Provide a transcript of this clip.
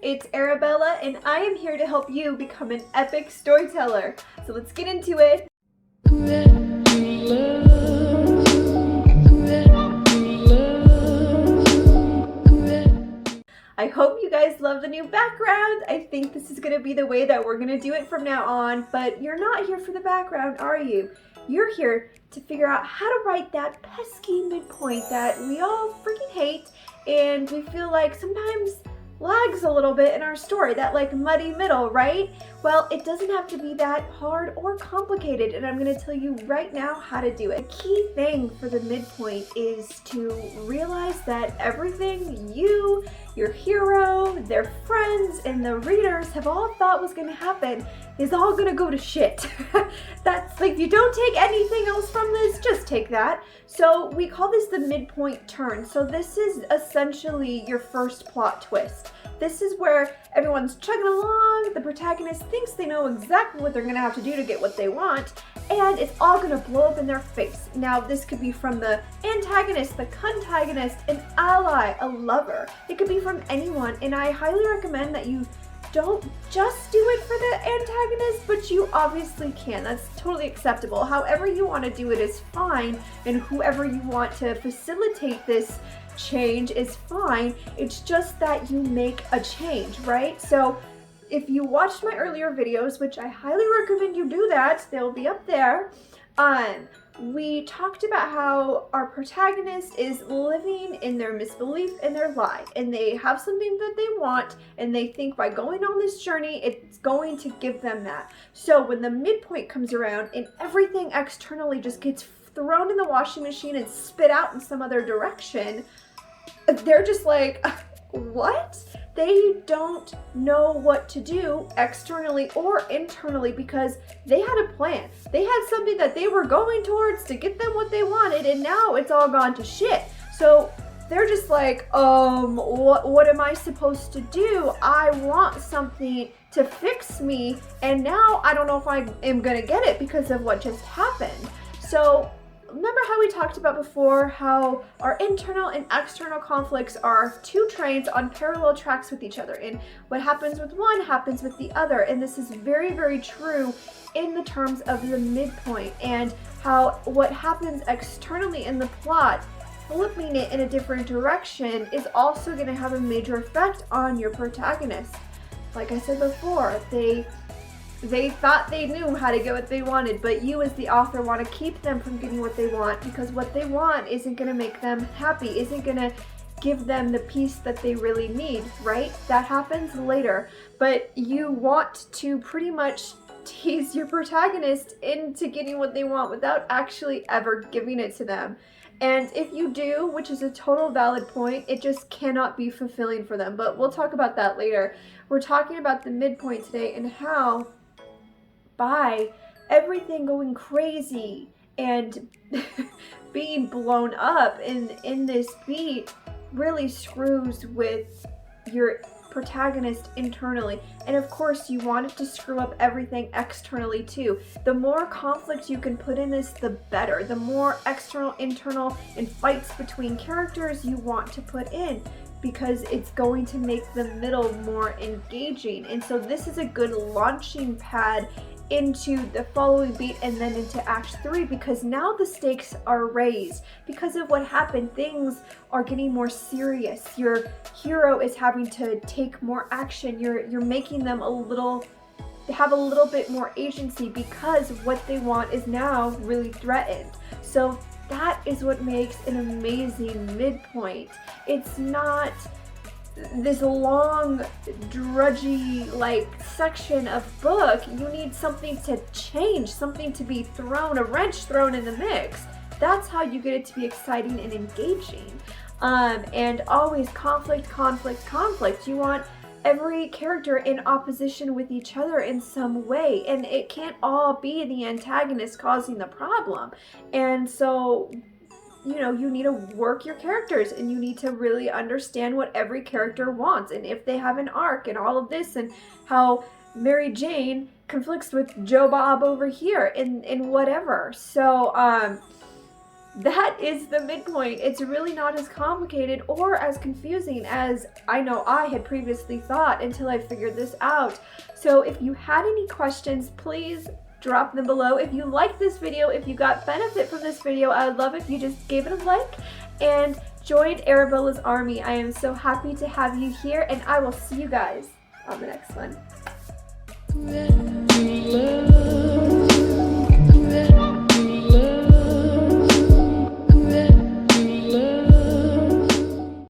it's Arabella and I am here to help you become an epic storyteller. So let's get into it. I hope you guys love the new background. I think this is going to be the way that we're going to do it from now on, but you're not here for the background, are you? You're here to figure out how to write that pesky midpoint that we all freaking hate and we feel like sometimes lags a little bit in our story, that like muddy middle, right? Well, it doesn't have to be that hard or complicated, and I'm going to tell you right now how to do it. The key thing for the midpoint is to realize that everything you, your hero, their friends, and the readers have all thought was going to happen is all going to go to shit. That's like, if you don't take anything else from this, just take that. So we call this the midpoint turn. So this is essentially your first plot twist. This is where everyone's chugging along, the protagonist thinks they know exactly what they're gonna have to do to get what they want, and it's all gonna blow up in their face. Now, this could be from the antagonist, the contagonist, an ally, a lover. It could be from anyone, and I highly recommend that you don't just do it for the antagonist, but you obviously can. That's totally acceptable. However you want to do it is fine, and whoever you want to facilitate this change is fine. It's just that you make a change, right? So if you watched my earlier videos, which I highly recommend you do that, they'll be up there, we talked about how our protagonist is living in their misbelief and their lie, and they have something that they want, and they think by going on this journey, it's going to give them that. So when the midpoint comes around and everything externally just gets thrown in the washing machine and spit out in some other direction, they're just like, what? They don't know what to do externally or internally because they had a plan. They had something that they were going towards to get them what they wanted, and now it's all gone to shit. So they're just like, what am I supposed to do? I want something to fix me, and now I don't know if I am gonna get it because of what just happened. So remember how we talked about before how our internal and external conflicts are two trains on parallel tracks with each other, and what happens with one happens with the other, and this is very, very true in the terms of the midpoint, and how what happens externally in the plot, flipping it in a different direction, is also going to have a major effect on your protagonist. Like I said before, they thought they knew how to get what they wanted, but you as the author want to keep them from getting what they want because what they want isn't going to make them happy, isn't going to give them the peace that they really need, right? That happens later, but you want to pretty much tease your protagonist into getting what they want without actually ever giving it to them. And if you do, which is a total valid point, it just cannot be fulfilling for them, but we'll talk about that later. We're talking about the midpoint today and how by everything going crazy and being blown up in this beat really screws with your protagonist internally. And of course you want it to screw up everything externally too. The more conflict you can put in this, the better. The more external, internal, and fights between characters you want to put in, because it's going to make the middle more engaging. And so this is a good launching pad into the following beat and then into Act 3, because now the stakes are raised. Because of what happened, things are getting more serious. Your hero is having to take more action. You're making them have a little bit more agency because what they want is now really threatened. So that is what makes an amazing midpoint. It's not this long, drudgy like section of book. You need something to change, something to be thrown, a wrench thrown in the mix. That's how you get it to be exciting and engaging. And always conflict. You want every character in opposition with each other in some way, and it can't all be the antagonist causing the problem. And so you need to work your characters, and you need to really understand what every character wants, and if they have an arc and all of this, and how Mary Jane conflicts with Joe Bob over here and whatever. So that is the midpoint. It's really not as complicated or as confusing as I know I had previously thought until I figured this out. So if you had any questions, please drop them below. If you liked this video, if you got benefit from this video, I would love if you just gave it a like and joined Arabella's army. I am so happy to have you here, and I will see you guys on the next one.